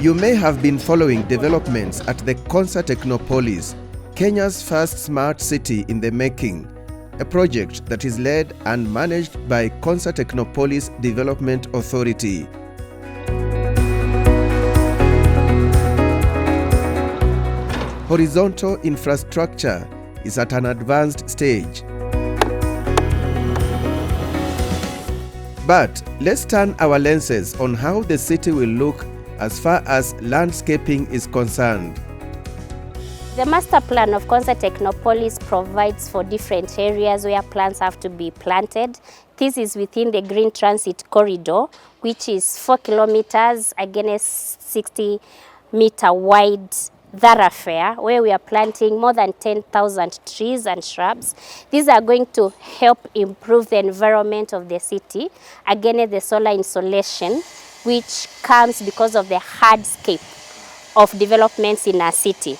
You may have been following developments at the Konza Technopolis, Kenya's first smart city in the making, a project that is led and managed by Konza Technopolis Development Authority. Horizontal infrastructure is at an advanced stage. But let's turn our lenses on how the city will look as far as landscaping is concerned. The master plan of Konza Technopolis provides for different areas where plants have to be planted. This is within the Green Transit Corridor, which is 4 kilometers, again a 60-meter wide thoroughfare, where we are planting more than 10,000 trees and shrubs. These are going to help improve the environment of the city. Again, the solar insolation, which comes because of the hardscape of developments in our city.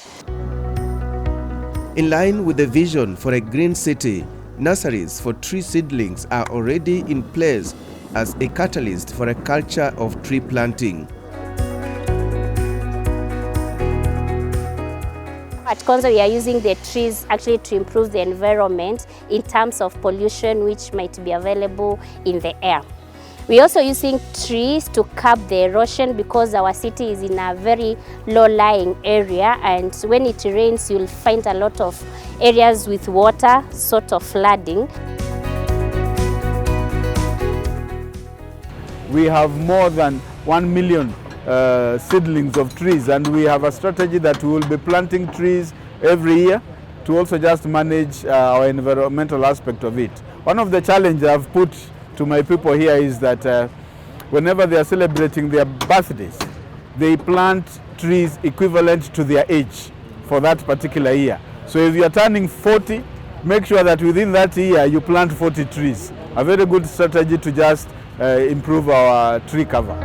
In line with the vision for a green city, nurseries for tree seedlings are already in place as a catalyst for a culture of tree planting. At Konza, we are using the trees actually to improve the environment in terms of pollution which might be available in the air. We're also using trees to curb the erosion because our city is in a very low-lying area, and when it rains, you'll find a lot of areas with water sort of flooding. We have more than 1 million seedlings of trees, and we have a strategy that we will be planting trees every year to also just manage our environmental aspect of it. One of the challenges I've put to my people here is that whenever they are celebrating their birthdays, they plant trees equivalent to their age for that particular year. So if you are turning 40, make sure that within that year you plant 40 trees. A very good strategy to just improve our tree cover.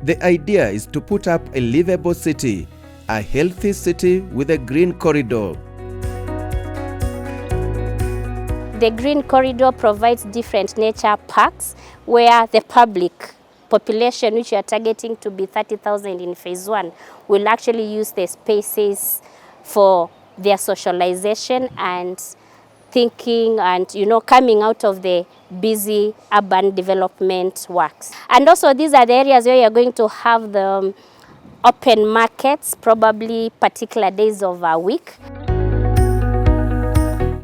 The idea is to put up a livable city, a healthy city with a green corridor. The Green Corridor provides different nature parks where the public population, which we are targeting to be 30,000 in phase 1, will actually use the spaces for their socialization and thinking and, coming out of the busy urban development works. And also these are the areas where you are going to have the open markets, probably particular days of a week.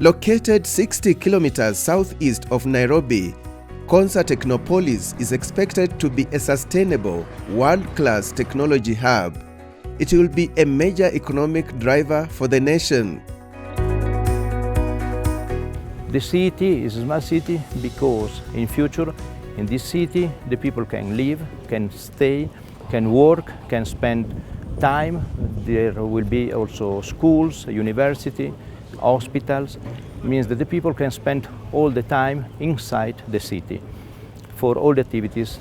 Located 60 kilometers southeast of Nairobi, Konza Technopolis is expected to be a sustainable, world-class technology hub. It will be a major economic driver for the nation. The city is a smart city because in future, in this city, the people can live, can stay, can work, can spend time. There will be also schools, university, hospitals. Means that the people can spend all the time inside the city for all the activities.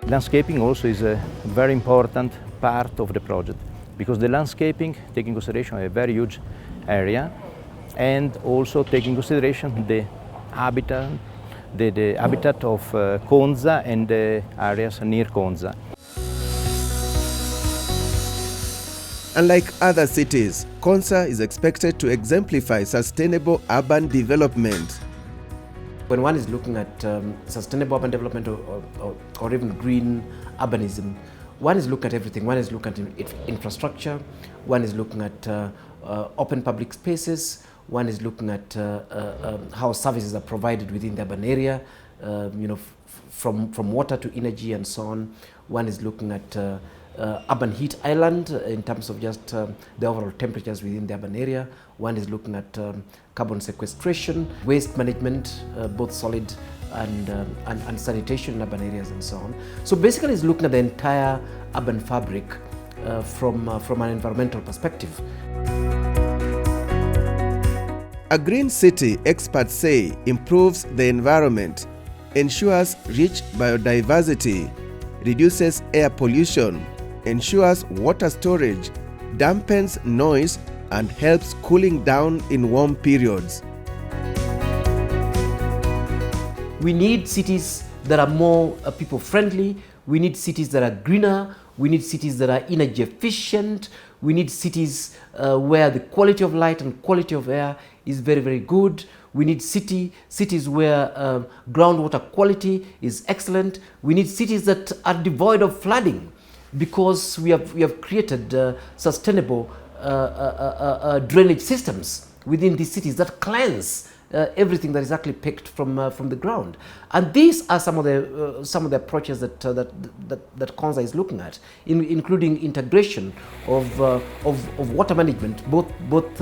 Landscaping also is a very important part of the project because the landscaping takes in consideration a very huge area and also taking consideration the habitat, the habitat of Konza and the areas near Konza. Unlike other cities, Konza is expected to exemplify sustainable urban development. When one is looking at sustainable urban development or even green urbanism, one is looking at everything. One is looking at infrastructure, one is looking at open public spaces, one is looking at how services are provided within the urban area, from water to energy and so on. One is looking at urban heat island in terms of just the overall temperatures within the urban area. One is looking at carbon sequestration, waste management, both solid and sanitation in urban areas and so on. So basically it's looking at the entire urban fabric from an environmental perspective. A green city, experts say, improves the environment, ensures rich biodiversity, reduces air pollution, ensures water storage, dampens noise, and helps cooling down in warm periods. We need cities that are more people-friendly. We need cities that are greener. We need cities that are energy efficient. We need cities where the quality of light and quality of air is very, very good. We need cities where groundwater quality is excellent. We need cities that are devoid of flooding, because we have created sustainable drainage systems within these cities that cleanse everything that is actually picked from the ground. And these are some of the approaches that Konza is looking at, including integration of water management, both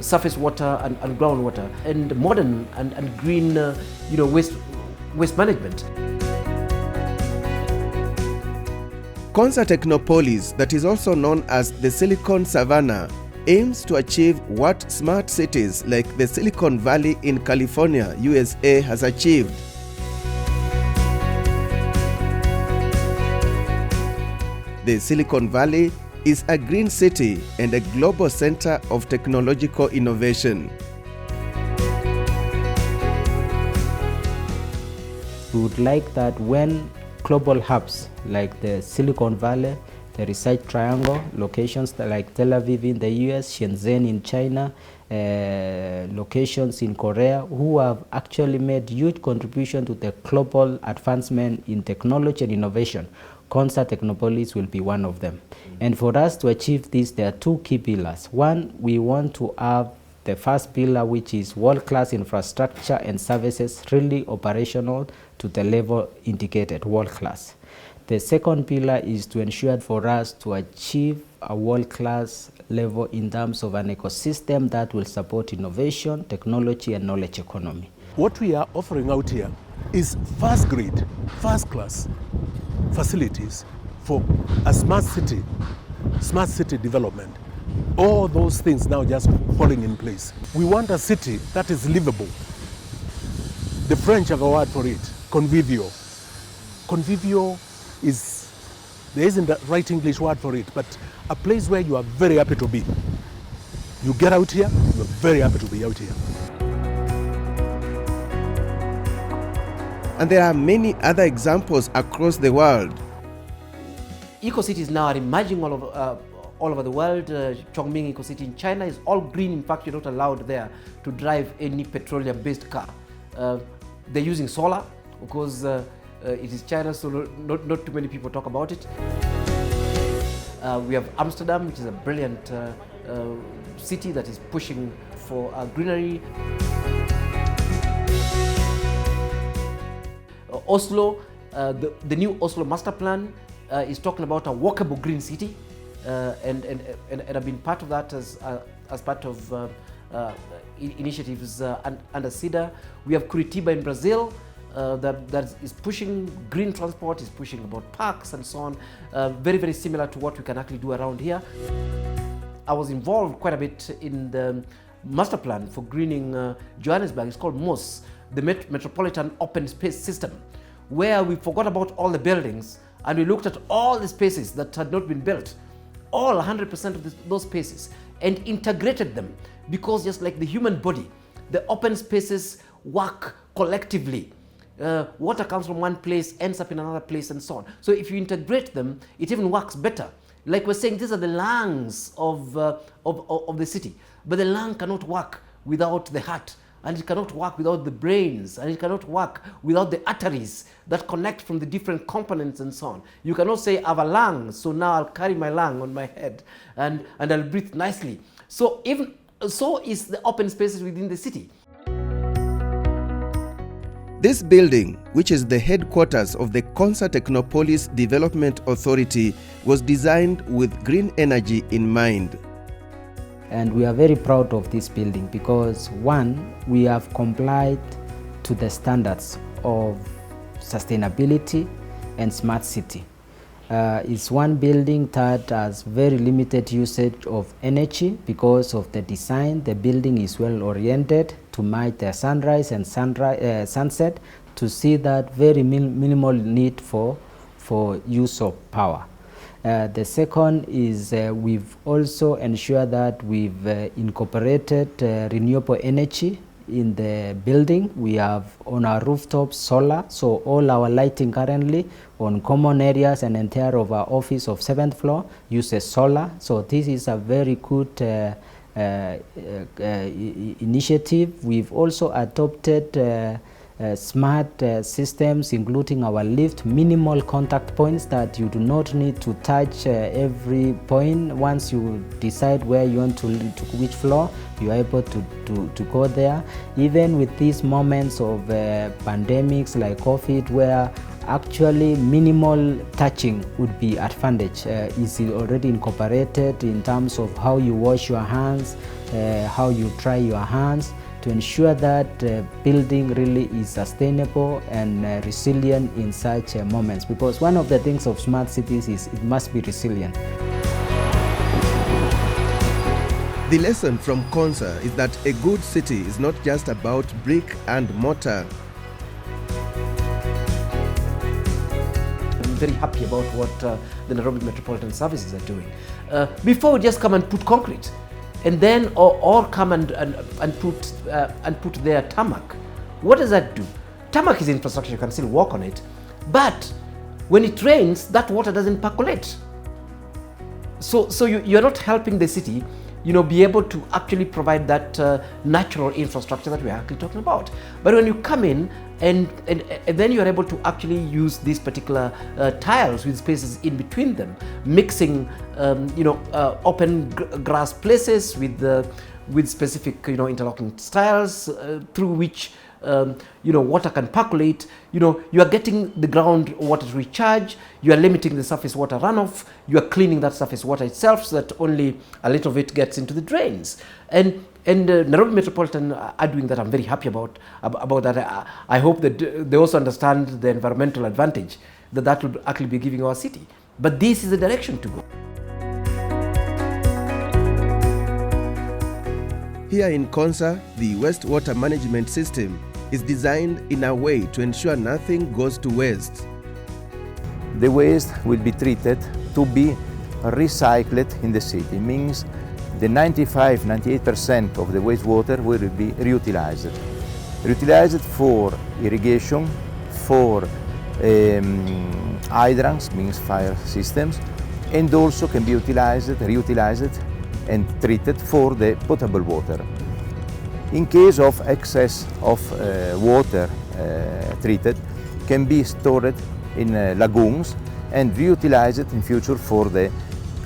surface water and groundwater, and modern and green waste management. Konza Technopolis, that is also known as the Silicon Savannah, aims to achieve what smart cities like the Silicon Valley in California, USA has achieved. The Silicon Valley is a green city and a global center of technological innovation. We would like that when global hubs like the Silicon Valley, the Research Triangle, locations like Tel Aviv in the US, Shenzhen in China, locations in Korea, who have actually made huge contribution to the global advancement in technology and innovation. Konza Technopolis will be one of them. And for us to achieve this, there are two key pillars. One, we want to have the first pillar, which is world-class infrastructure and services, really operational to the level indicated, world-class. The second pillar is to ensure for us to achieve a world-class level in terms of an ecosystem that will support innovation, technology, and knowledge economy. What we are offering out here is first-grade, first-class facilities for a smart city development. All those things now just falling in place. We want a city that is livable. The French have a word for it, convivial. Convivial is, there isn't a right English word for it, but a place where you are very happy to be. You get out here, you are very happy to be out here. And there are many other examples across the world. Eco-cities now are emerging all over the world. Chongming Eco-City in China is all green. In fact, you're not allowed there to drive any petroleum-based car. They're using solar because it is China, so not too many people talk about it. We have Amsterdam, which is a brilliant city that is pushing for greenery. Oslo, the new Oslo master plan is talking about a walkable green city, and I've been part of that as part of initiatives under CIDA. We have Curitiba in Brazil that is pushing green transport, is pushing about parks and so on, very, very similar to what we can actually do around here. I was involved quite a bit in the master plan for greening Johannesburg. It's called MOS, the Metropolitan Open Space System, where we forgot about all the buildings and we looked at all the spaces that had not been built, all 100% of those spaces, and integrated them, because just like the human body, the open spaces work collectively. Water comes from one place, ends up in another place, and so on. So if you integrate them, it even works better. Like we're saying, these are the lungs of the city, but the lung cannot work without the heart, and it cannot work without the brains, and it cannot work without the arteries that connect from the different components and so on. You cannot say, I have a lung, so now I'll carry my lung on my head and I'll breathe nicely. So is the open spaces within the city. This building, which is the headquarters of the Konza Technopolis Development Authority, was designed with green energy in mind. And we are very proud of this building because, one, we have complied to the standards of sustainability and smart city. It's one building that has very limited usage of energy because of the design. The building is well oriented to match the sunrise and sunset, to see that very minimal need for use of power. The second is we've also ensured that we've incorporated renewable energy in the building. We have on our rooftops solar, so all our lighting currently on common areas and entire of our office of 7th floor uses solar. So this is a very good initiative. We've also adopted smart systems, including our lift, minimal contact points that you do not need to touch every point. Once you decide where you want to which floor, you are able to go there. Even with these moments of pandemics like COVID, where actually minimal touching would be advantage, is already incorporated in terms of how you wash your hands, how you dry your hands, to ensure that building really is sustainable and resilient in such moments. Because one of the things of smart cities is it must be resilient. The lesson from Konza is that a good city is not just about brick and mortar. I'm very happy about what the Nairobi Metropolitan Services are doing. Before we just come and put concrete, and then or come and put their tarmac. What does that do? Tarmac is infrastructure, you can still walk on it, but when it rains, that water doesn't percolate. So you're not helping the city, be able to actually provide that natural infrastructure that we're actually talking about. But when you come in and then you're able to actually use these particular tiles with spaces in between them, mixing open grass places with specific interlocking styles through which water can percolate. You are getting the ground water recharge, you are limiting the surface water runoff, you are cleaning that surface water itself so that only a little of it gets into the drains. And Nairobi Metropolitan are doing that. I'm very happy about that. I hope that they also understand the environmental advantage that will actually be giving our city. But this is the direction to go. Here in Konza, the wastewater management system is designed in a way to ensure nothing goes to waste. The waste will be treated to be recycled in the city. Means the 95–98% of the wastewater will be reutilized. Reutilized for irrigation, for hydrants, means fire systems, and also can be reutilized and treated for the potable water. In case of excess of water treated, can be stored in lagoons and reutilized in future for the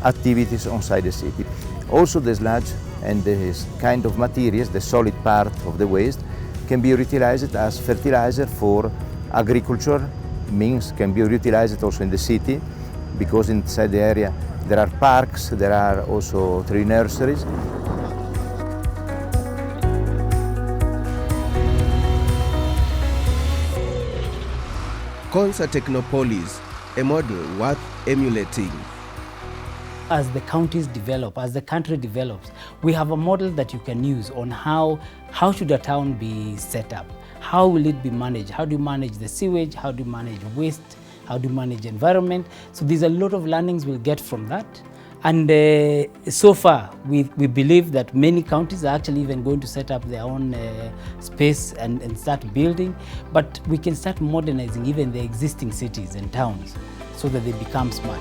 activities inside the city. Also the sludge and this kind of materials, the solid part of the waste, can be reutilized as fertilizer for agriculture, means can be reutilized also in the city, because inside the area there are parks, there are also tree nurseries. Konza Technopolis, a model worth emulating. As the counties develop, as the country develops, we have a model that you can use on how should a town be set up? How will it be managed? How do you manage the sewage? How do you manage waste? How do you manage environment? So there's a lot of learnings we'll get from that. And so far, we believe that many counties are actually even going to set up their own space and start building. But we can start modernizing even the existing cities and towns so that they become smart.